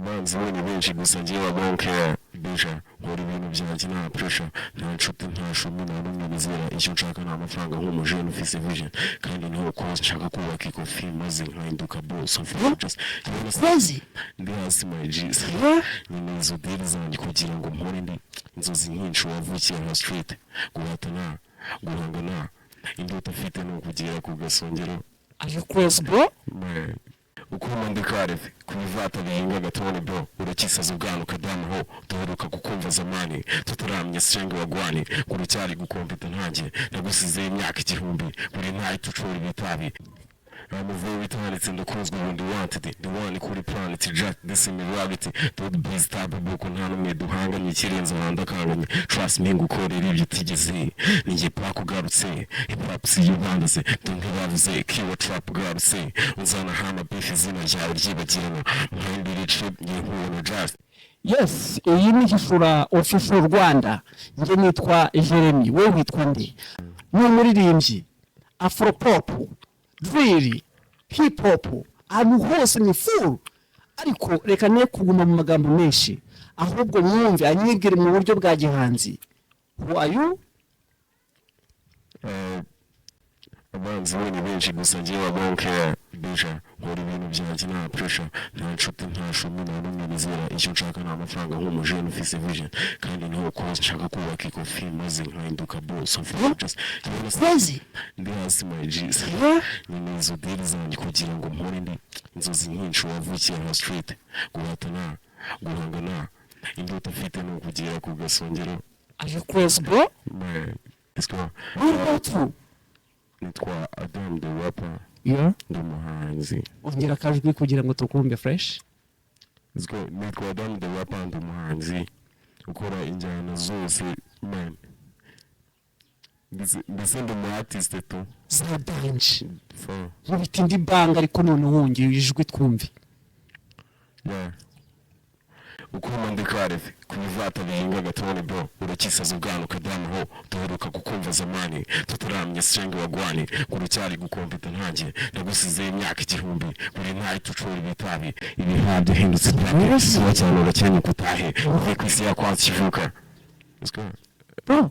abanzi we ni benshi gusa njyewe abonke bisha nkora ibintu byanjye nta pressure nta nshuti nta shumi nta n'umwe bizera icyo nshaka ni amafaranga nk'umujene ufise vision kandi niho cause nshaka kubaka ikofi maze nkahinduka boss of just crazy ndi hasi my G's nyine izo deal zanjye kugira ngo mpore ndi inzozi nyinshi wavukiye nka street guhatana guhangana indoto afite no kugera ku gasongero. Are you close bro? Man ukuma ndikarefe kubivata bihinga gatone bro urakisaza ubwana ukadamaho duheruka kukumva zamani tutaramye strenge wagwani kurucyari gukompeta ntange nagusize imyaka 1000 buri ntayi tucura ibitabi I'm very talented in the cause when they wanted it. The one kuri planet just this in reality. Don't be stable ko nta numwe duhanganye kirenze abandakanganye. Trust me ngukorera ibyo utigeze. Ninjye pako garutse. Hip hop si yubanze. Don't bavuze kiwa trap garutse. Unzana hama beef izina ryawe ryibagirana. Muhindire trip nyihuye just. Yes, iyi ni Hishura official Rwanda. Nje nitwa Jeremy. Wewe witwa nde? Ni umuririmbyi. Afro pop. Drill, hip hop, ahantu hose ni full, ariko reka ne kuguma mu magambo menshi, ahubwo mwumve anyibwire mu buryo bwa gihanzi. Who are you? Abanzi we ni benshi gusa njyewe abonke bisha nkora ibintu byanjye nta pressure nta nshuti nta shumi nta n'umwe bizera icyo nshaka ni amafaranga nk'umujene ufise vision kandi niho cause nshaka kubaka ikofi maze nkahinduka boss of just crazy ndi hasi my G's nyine izo deal zanjye kugira ngo mpore ndi inzozi nyinshi wavukiye nka street guhatana guhangana indoto afite no kugera ku gasongero. Are you close bro? Man let's go. What about you? Nitwa Adam the rapper. Yeah. Ndi umuhanzi. Ongera kajwi kugira ngo tukumve fresh. Let's go. Nitwa Adam the rapper ndi umuhanzi. Ukora injyana zose man. Ndetse ndi mu artist tu. Zadanje. For. Mubiti ndi banga ariko none wongeye ijwi twumve. Yeah. Ukuma ndikarefe kubivata bihinga gatone bro urakisaza ubwana ukadamaho duheruka kukumva zamani tutaramye strenge wagwani kurucyari gukompeta ntange nagusize imyaka 1000 buri ntayi tucura ibitabi ibiha byahindutse byake siwa cyane uracyanye kutahe uvuye ku isi yakwanze kivuka. Let's go. Bro,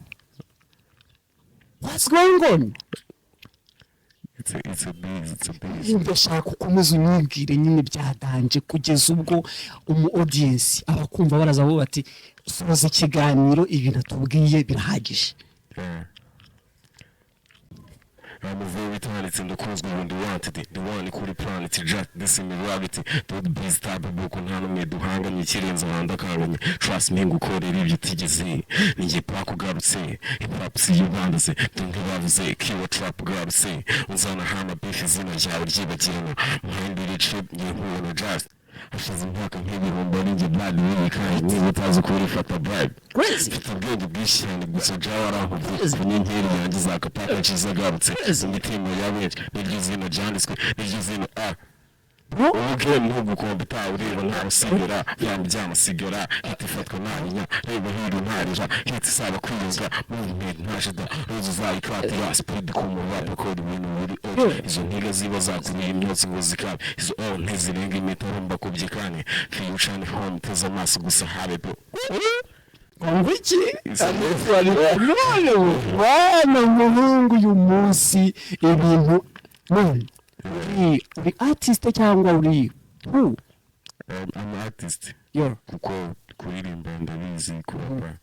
what's going on? It's a biz. Ndashaka ukomeza unyibwire nyine byadanje kugeza ubwo umu audience abakumva baraza bo bati soza ikiganiro ibintu tubwiye birahagije. I'm very talented in the cause when they wanted it. The one kuri planet just this in reality. Don't be stable ko nta numwe duhanganye kirenze abandakanganye. Trust me ngukorera ibyo utigeze. Ninjye pako garutse. Hip hop si yubanze. Don't bavuze kiwa trap garutse. Unzana hama beef izina ryawe ryibagirana. Muhindire trip nyihuye just. Hashize imyaka nk'ibihumbi ninjye bad wewe kandi niba utazi ko urifata bribe. Crazy. Ubwenge bw'ishyano gusa jawe arahuze ku nyenyeri yanjye zakapaka ciza garutse. Imitima yawe niryo zina ryanditswe niryo zina ubugeni n'ubukompeta ureba nta sigara yamujyana sigara hitifatwa narinya reba hiri ntarira hiti saba kwiyunga movement ntashida rozo zayikatira speed ku muraba ko ibintu buri izo ntiga ziba zakuriye imyotsi ngo zikabe izo ntizirenga imetero mbakubyekane future home teza amaso gusa harebo Ngwiki wana muhungu uyu munsi ibintu none uri artist cyangwa uri who? I'm an artist. Yeah. Kuko kuririmba ndabizi kurapa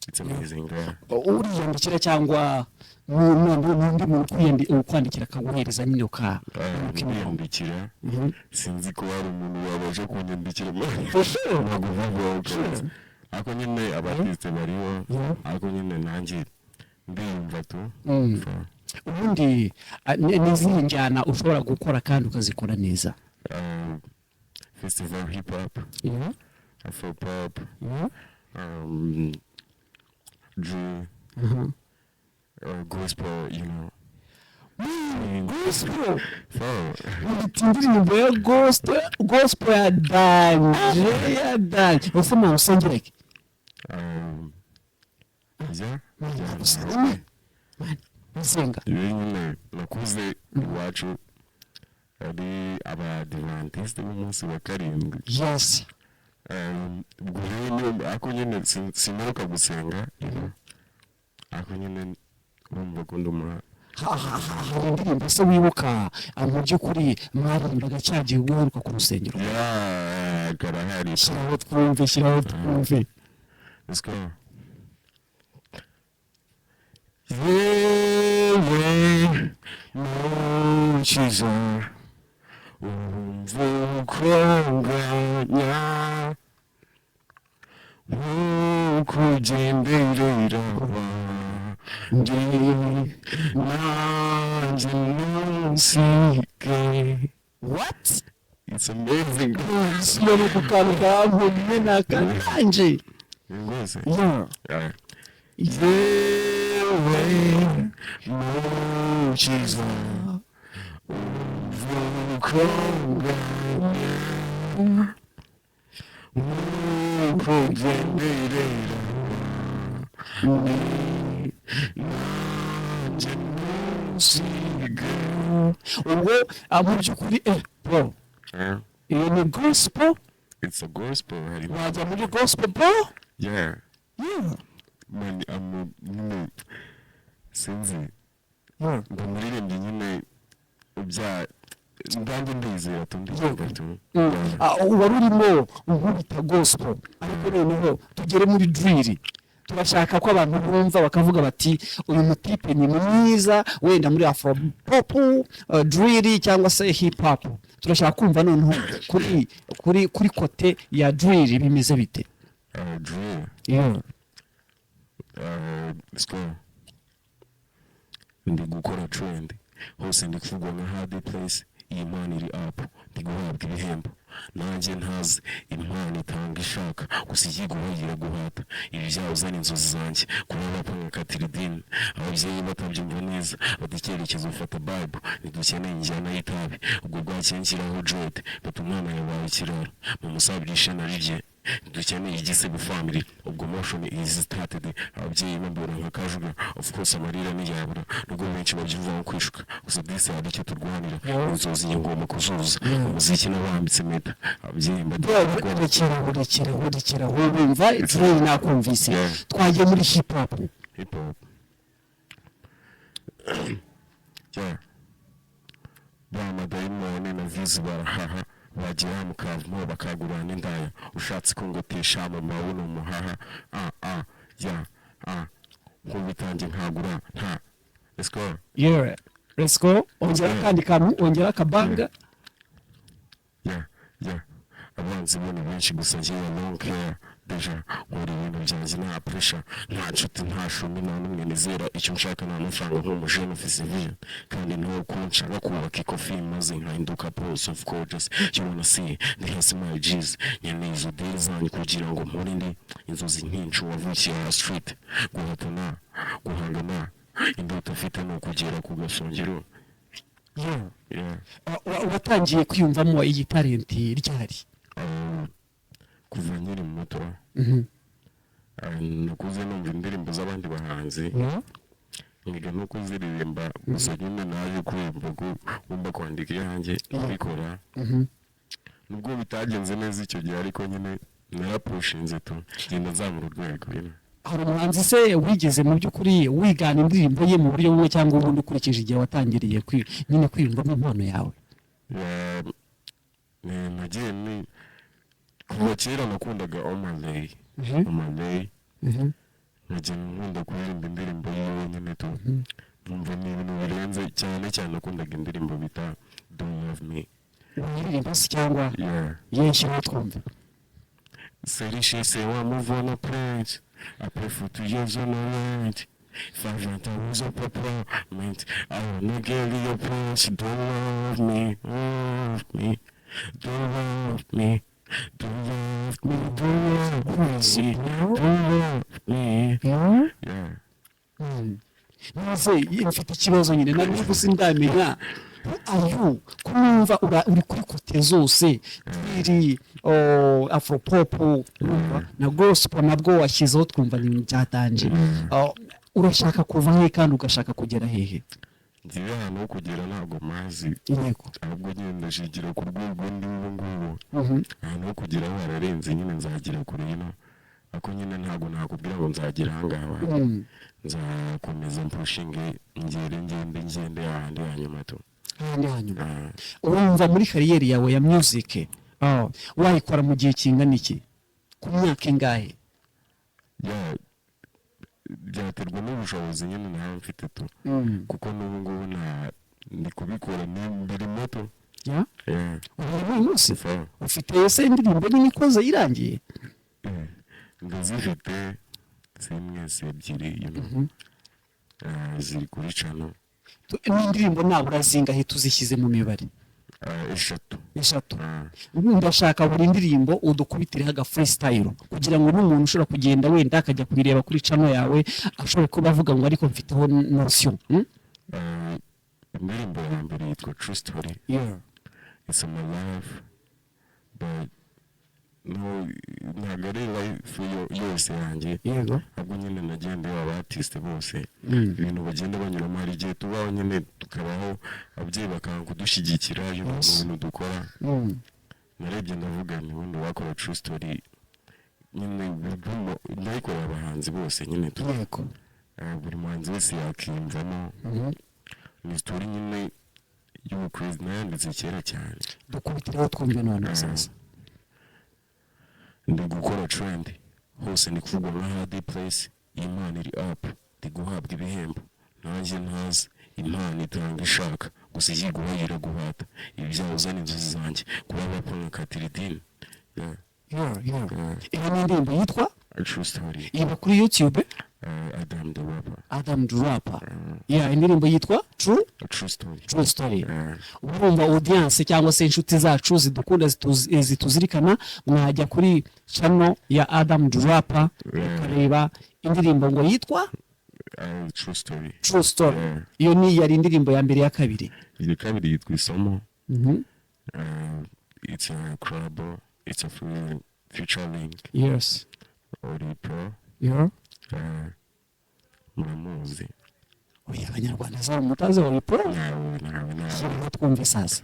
it's amazing. Uriyandikira cyangwa n'undi muntu kwandikira kaguhereza nyine uka kwiyandikira sinzi ko hari umuntu wabaje kunyandikira ntabwo vuba ako nyine abartiste bariho ako nyine nanjye ndiyumva tu. Ubundi nizihe njyana ushobora gukora kandi ukazikora neza? Festival hip hop, Afro pop, drill, gospel, you know. Gospel. Indirimbo ya gospel ya danje. Ufuma usengera iki? Musenga. Nyine nakuze iwacu ari abadivantiste b'umunsi wa karindwi. Yes. ubwo rero ako nyine simeruka gusenga ako nyine urumva ko ndumva hari indirimbo se wibuka mu by'ukuri mwaririmbaga cya gihe uheruka ku rusengero karahari shyiraho twumve let's go yewe mukiza umva ukonganya ukugenderera ndi nanjye ntusige. what it's amazing siyoni ku kantu kampumye nakananje rwose yewe mukiza umva ukonganya ukugenderera ndi nanjye ntusige. ubwo mu by'ukuri bro iyo ni gospel. it's a gospel hari wajya muri gospel bro. yeah yeah man nyine sinzi ngo muririmbyi nyine bya ndange ndizera wari urimo nkubita gospel ariko noneho tugere muri drill. turashaka ko abantu bumva bakavuga bati uyu mutipe ni mwiza wenda muri afro pop drill cyangwa se hip hop. turashaka kumva noneho kuri kote ya drill bimeze bite. drill yeah let's go. ndi gukora trend hose ndi kuvugwa nka hard place. iyi mpano iri up ndi guhabwa ibihembo nanjye ntazi impano itanga ishaka gusa igiguhagira guhata ibi byawuzana inzozi zanjye kuba bapanga katiridini ababyeyi batabyumva neza badikerekezo ufata bible ntidukeneye injyana y'itabi ubwo bwakenkiraho jote bata umwana yabaye ikirara mu musabrishe na rye dukeneye igisigo family ubwo motion is started ababyeyi bambura nka kajuga of course amarira niyabura nubwo benshi babyumva nko kwishuka gusa disi hari icyo turwanira inzozi ngomba kuzuza umuziki n'abambitse meta ababyeyi badekera wumva drill nakumvise. twagiye muri hip hop yeah bamadayimoni na vizi barahaha bagera mu kavumo bakagurana indaya ushatse ko ngotesha mu mabuno muhaha ngo bitange nkagura nta. let's go. yeah let's go. ongera kandi kantu ongera kabanga. yeah abanzi bone benshi gusa ngiye long care deja nkora ibintu byanjye nta pressure nta nshuti nta shumi nta n'umwe nizera icyo nshaka nta mafaranga nk'umujene ufise vision kandi niho ko nshaka kubaka ikofi maze nkahinduka pulse of gorgeous you wanna see the hustle my G's nyene izo deal zanyu kugira ngo mpore ndi inzozi nkincu wavukiye street guhatana guhangana indoto afite no kugera ku gasongero. yeah watangiye kwiyumvamo iyi talent ryari? kuva nkiri muto nakuze numva indirimbo z'abandi bahanzi niga no kuziririmba gusa nyine naje kumva kwandika iyanjye kubikora nubwo bitagenze neza icyo gihe ariko nyine narapushinze ngenda nzamura urwego. hari umuhanzi se wigeze mu by'ukuri wigana indirimbo ye mu buryo bumwe cyangwa ubundi ukurikije igihe watangiriye nyine kwiyumvamo impano yawe? nagiye kuva kera nakundaga Omalay nkajya nkunda kuririmba indirimbo yiwe nyine numva ni ibintu birenze cyane nakundaga indirimbo bita Don't Love Me. uririmba se cyangwa yenshyiraho twumva? Serishe se wa move on a prank I prefer to use on a rent 500,000 per apartment I wanna get your prince. Don't love me, don't love me, don't love me, don't love me, don't love me. maze mfite ikibazo nyine nari gusa ndamenya ayo kumva uri kuri kote zose iri afro pop na gospel nabwo washyizeho twumva ni byatanje urashaka kuva he kandi ugashaka kugera hehe? ngiye ahantu ho kugera ntabwo mazi yego ahubwo nyine ndashigira ku rwego ndi ubu ngubu ahantu ho kugera hararenze nyine nzagira kure ino ako nyine ntabwo nakubwira ngo nzagira ahangaha nzakomeza mpushinge ngende ahandi hanyuma tu ahandi hanyuma urumva muri kariyeri yawe ya music wayikora mu gihe kingana iki ku myaka ingahe byaterwa n'ubushobozi nyine nawe mfite tu kuko n'ubu ngubu ndi kubikora mbere moto uyu munsi ufite ese indirimbo nyine ikoze irangiye ndazifite zimwe ebyiri ziri kuri cano n'indirimbo nabura zingahe tuzishyize mu mibare eshatu ndashaka buri ndirimbo udukubitireho aga freestyle kugira ngo n'umuntu ushobora kugenda wenda akajya kubireba kuri channel yawe ashobora kuba avuga ngo ariko mfiteho notion indirimbo ya mbere yitwa True Story it's my life but ntabwo ari life yose yanjye ahubwo nyine nagendeye abartiste bose ibintu bagenda banyuramo hari igihe tubaho nyine tukabaho ababyeyi bakanga kudushyigikira ibintu dukora narebye ndavuga ni ubundi wakora True Story nyine ndayikorera abahanzi bose nyine buri muhanzi wese yakiyumvamo ni story nyine y'ubukwezi nayanditse kera cyane dukubitireho twumve none sasa ndi gukora trend hose ni kuvugwa nka hard place impano iri up ndi guhabwa ibihembo nanjye ntazi impano itanga ishaka gusa yiguha iraguhata ibi byawuzana inzozi zanjye kuba bapanga katiridini iyo ni indirimbo yitwa True Story iba kuri YouTube Adam the Rapper indirimbo yitwa True Story urumva audience cyangwa se inshuti zacu zidukunda zituzirikana mwajya kuri channel ya Adam the Rapper ukareba indirimbo ngo yitwa True Story iyo ni yari indirimbo ya mbere ya kabiri iyi kabiri yitwa Isomo it's a club it's a featuring Oripo muramuzi oya abanyarwanda zabo mutazi Oripo nawe twumve sasa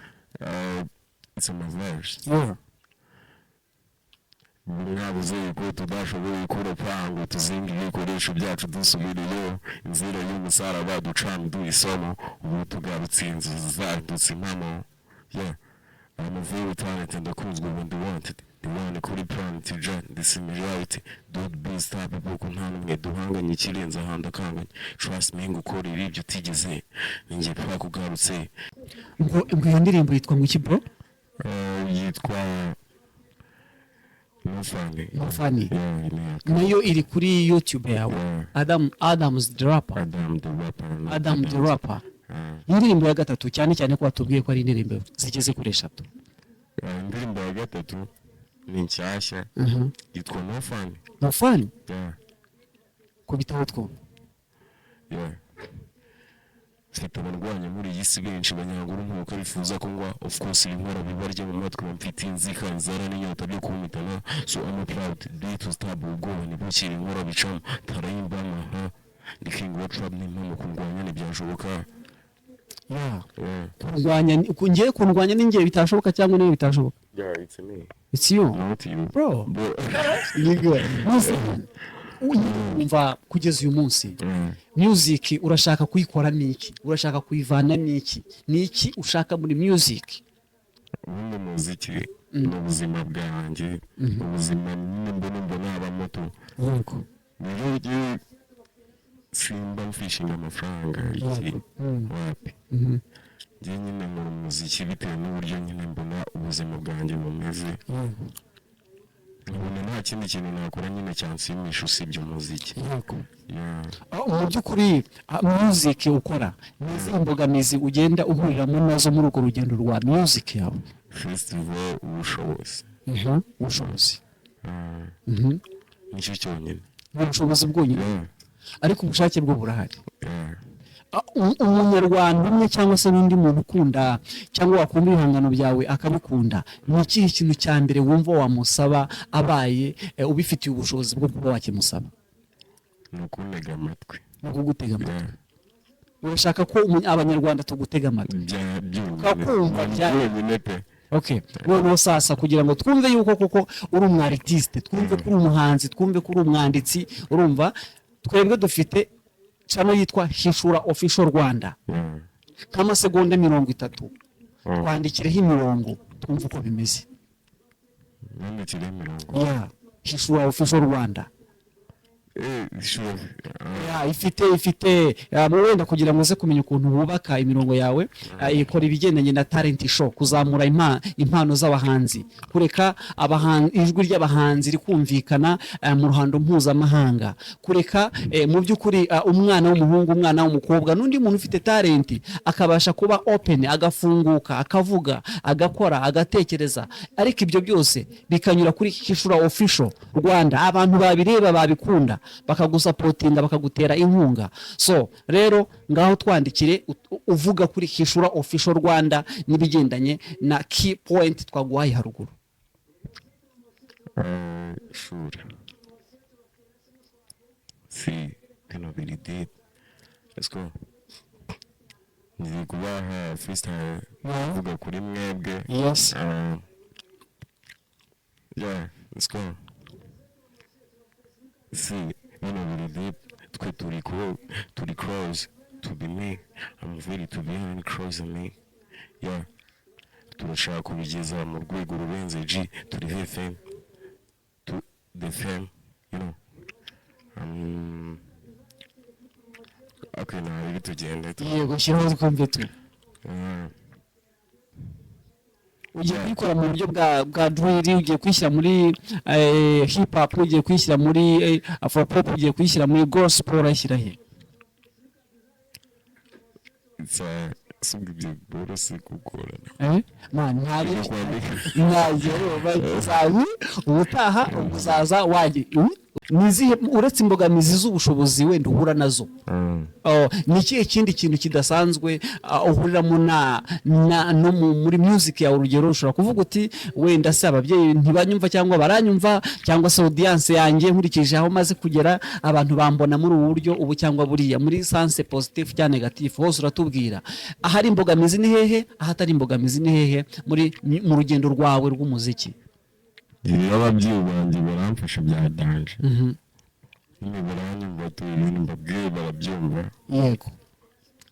it's a verse mwabuze ko tudashoboye kuropa ngo tuzinge ibikoresho byacu dusubiriyeho inzira y'umusaraba ducana duisomo ubu tugarutse inzozi zadutse impamo I'm a very talented ndakunzwe when they wanted Imana kuri plan tija this is reality don't be stoppable ko nta numwe duhanganye ikirenza ahandi akanganye trust me ngukora ibyo utigeze ninjye pfa kugarutse ngo iyo ndirimbo yitwa ngo iki bro yitwa No Funny nayo iri kuri YouTube yawe Adam's the Rapper Adam the Rapper indirimbo ya gatatu cyane cyane ko watubwiye ko ari indirimbo zigeze kuri 3 indirimbo ya gatatu ni nshyashya yitwa No Funny kubitaho twumva mfite abarwanya muri iyi si benshi banyangura nk'uko bifuza ko ngwa of course inkora bibarya mu matwi bamfite inzika inzara n'inyota byo kumitana so I'm proud day to stable ubwoba ntibukire inkora bicamo tarayimbana ndi king wa trap n'impamo kurwanya ntibyashoboka kurwanya n'ingiye bitashoboka cyangwa niyo bitashoboka it's me it's you not you bro umva kugeza uyu munsi music urashaka kuyikora niki urashaka kuyivana niki ushaka muri music ubundi muziki n'ubuzima bwanjye ubuzima mbona abamoto rero simba mfishinga amafaranga iki wapi njye nyine nkora umuziki bitewe n'uburyo nyine mbona ubuzima bwanjye bumeze ubona nta kindi kintu nakora nyine cyansimisha usibye umuziki mu by'ukuri music ukora n'izi imbogamizi ugenda uhuriramo nazo muri urwo rugendo rwa music yawe festival ubushobozi nicyo cyonyine ubushobozi bwonyine ariko ubushake bwo burahari umunyarwanda umwe cyangwa se n'undi muntu ukunda cyangwa wakunda ibihangano byawe akabikunda ni ikihe kintu cya mbere wumva wamusaba abaye ubifitiye ubushobozi bwo kuba wakimusaba ni ukugutega amatwi urashaka ko abanyarwanda tugutega amatwi ukakumva byonyine pe. Okay, noneho sasa kugira ngo twumve yuko koko uri umu artiste, twumve ko uri umuhanzi, twumve ko uri umwanditsi, urumva twebwe dufite channel yitwa Hishura Official Rwanda. Nk'amasegonda 30 twandikireho imirongo twumve uko bimeze. Nandikire imirongo. Yeah, Hishura Official Rwanda. Sure. ifite wenda kugira ngo uze kumenya ukuntu wubaka imirongo yawe, ikora ibigendanye na talent show, kuzamura impano z'abahanzi, kureka ijwi ry'abahanzi rikumvikana mu ruhando mpuzamahanga, kureka mu by'ukuri umwana w'umuhungu, umwana w'umukobwa n'undi muntu ufite talent akabasha kuba open, agafunguka, akavuga, agakora, agatekereza, ariko ibyo byose bikanyura kuri Hishura Official Rwanda. Abantu babireba babikunda bakagusapotinga, bakagutera inkunga. So rero ngaho twandikire uvuga kuri Hishura Official Rwanda nibigendanye na key point twaguhaye haruguru. Sure. Si kano biridi. Let's go. Nzi kubaha freestyle uvuga kuri mwebwe. Yes. Yeah, let's go. See, really deep. To close, to be me. I'm ready to be in close on me. Yeah. Turashaka kubigeza mu rwego rurenze G to the FM, to the FM, you know. Okay, now we tugenda. Yego, shiraho twumve tu. Ugiye kwikora mu buryo bwa drill, ugiye kwishyira muri hip hop, ugiye kwishyira muri afro pop, ugiye kwishyira muri gospel, ashyira he? Subye borose gukora. Man, ntaje bazazi ubutaha uzaza waje. Nizihe uretse imbogamizi z'ubushobozi wenda uhura nazo? Ni ikihe kindi kintu kidasanzwe uhuriramo no muri music yawe? Urugero ushobora kuvuga uti wenda se ababyeyi ntibanyumva cyangwa baranyumva, cyangwa se audience yanjye nkurikije aho maze kugera abantu bambona muri ubu buryo ubu cyangwa buriya, muri sense positive cyangwa negative, hose uratubwira ahari imbogamizi ni hehe, ahatari imbogamizi ni hehe mu rugendo rwawe rw'umuziki? Ababyeyi banjye baramfasha byadanje. Nyine baranyumva tu ibintu mbabwiye barabyumva. Yego.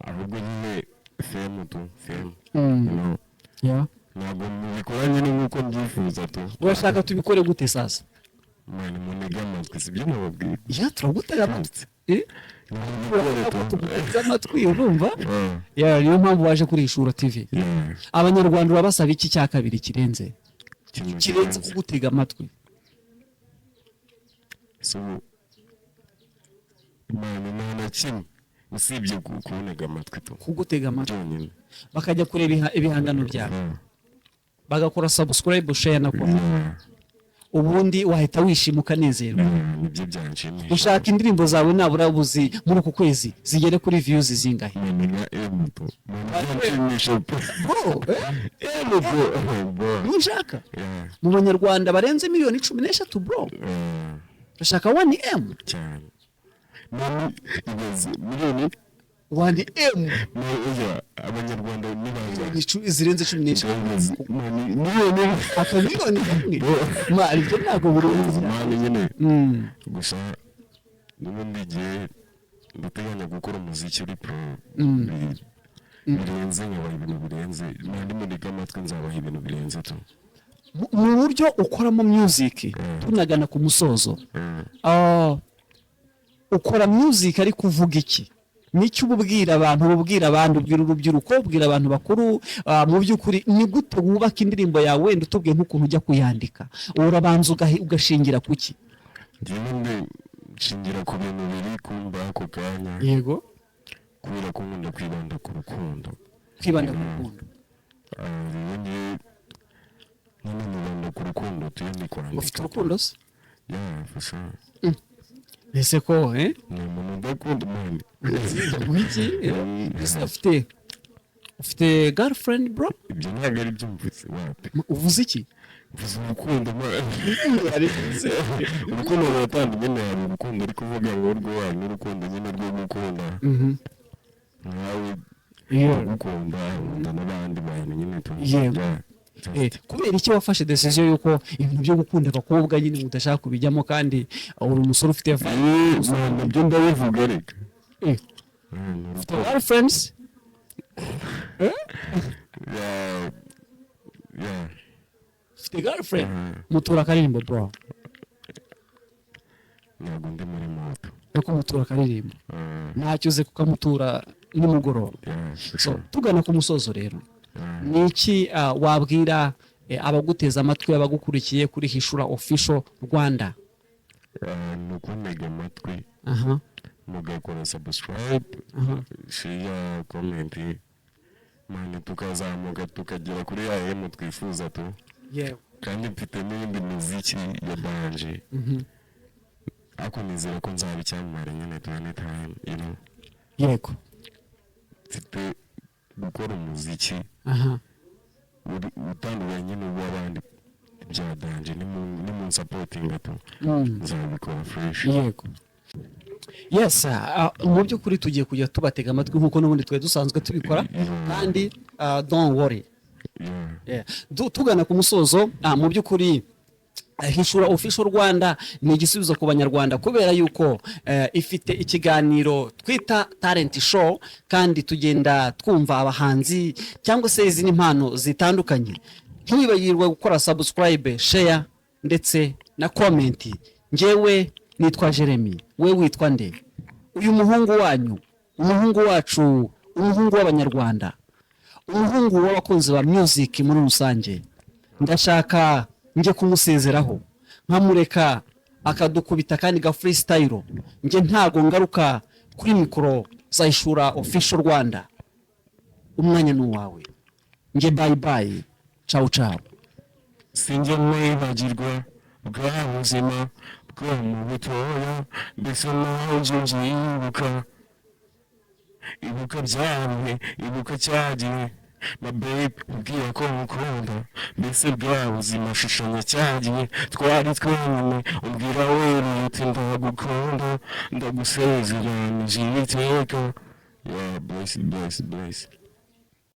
Ahubwo nyine femu tu femu. Yeah. Ntabwo mubikoranye nk'uko mbyifuza tu. Urashaka tubikore gute sasa? Mani munega amatwi sibyo nababwiye. Ya turagutega amatwi. Turagutega amatwi urumva? Yeah, niyo mpamvu waje kuri Hishura TV. Abanyarwanda urabasaba iki cya kabiri kirenze? Kirenze kugutega amatwi? So mani nta kimwe usibye kubonega amatwi tu. Kugutega amatwi. Bakajya kureba ibihangano byawe, bagakora subscribe, share na comment, ubundi wahita wishimuka nezerwa. Nibyo byanshimye. Ushaka indirimbo zawe nabura buzi muri uku kwezi zigere kuri views zingahe? Ushaka mu banyarwanda barenze miliyoni 13 bro. Ushaka 1M cyane. Miliyoni 1M. Abanyarwanda nibaza zirenze 13. Miliyoni akamiliyoni mari byo ntago burenze mani nyine. Gusa n'ubundi gihe ndateganya gukora umuziki uri pro. Birenze nyabaye ibintu birenze. Nandi muri amatwi nzabaha ibintu birenze tu. Mu buryo ukoramo music tunagana ku musozo. Ukora music ari kuvuga iki? Nicyo ububwira abantu, ububwira abandi, ubwira urubyiruko, ubwira abantu bakuru, mu by'ukuri ni gute wubaka indirimbo yawe wenda utubwiye nk'ukuntu ujya kuyandika? Urabanza ugashingira kuki? Njyewe nshingira ku bintu biri kumba ako kanya. Yego. Kubera ko nkunda kwibanda ku rukundo. Kwibanda ku rukundo. Nibanda ku rukundo tuyandi kwandika. Ufite urukundo se? Yeah, for sure. Ese ko ni umuntu udakunda mani. Ufite girlfriend bro? Ibyo ntabwo ari byo mvuze wapi. Uvuze iki? Mvuze urukundo mani. Urukundo ruratandukanye, hari urukundo ari kuvuga ngo urwo wanyu, urukundo nyine rwo gukunda. nawe Yeah. ugukunda ukunda n'abandi bantu nyine Yeah. Kubera iki wafashe decision yuko ibintu byo gukunda abakobwa nyine udashaka kubijyamo kandi uri umusore ufite nabyo ndabivuga reka ufite girlfriends? yeah ufite girlfriend? Mutura akaririmbo bro. ntabwo ndi muri moto Nuko mutura akaririmbo ntacyo uze kukamutura nimugoroba. So tugana ku musozo rero ni iki wabwira abaguteza amatwi abagukurikiye kuri Hishura official Rwanda? ni ukuntega amatwi mugakora subscribe share comment mani tukazamuka tukagera kuri ya twifuza tu kandi mfite n'indi muziki ya danje ako nizera ko nzaba icyamamare nyine to anytime you know. Yego mfite gukora umuziki utandukanye n'uw'abandi bya danje ni mu supporting to nzabikora fresh. Yego yes mu by'ukuri tugiye kujya tubatega amatwi nk'uko n'ubundi twe dusanzwe tubikora kandi don't worry. Tugana ku musozo mu by'ukuri Hishura official Rwanda ni igisubizo ku banyarwanda kubera yuko ifite ikiganiro twita talent show kandi tugenda twumva abahanzi cyangwa se izindi mpano zitandukanye. Ntiwibagirwe gukora subscribe, share ndetse na comment. Njyewe nitwa Jeremy, we witwa nde? Uyu muhungu wanyu, umuhungu wacu, umuhungu w'abanyarwanda, umuhungu w'abakunzi ba music muri rusange. Ndashaka nje kumusezeraho nkamureka akadukubita kandi ga freestyle. Nje ntago ngaruka kuri mikoro za Hishura official Rwanda. Umwanya ni wawe. Nje bye bye. Ciao ciao. Sinjye mwibagirwa bwa buzima bwo mu butoya mbese naho nje ibuka byawe ibuka cyagiye my babe ubwira ko mukunda mbese bwa buzima shushanya cyagiye twari twenyine ubwira wewe uti ndagukunda ndagusezeranije iteka. Yeah, bless.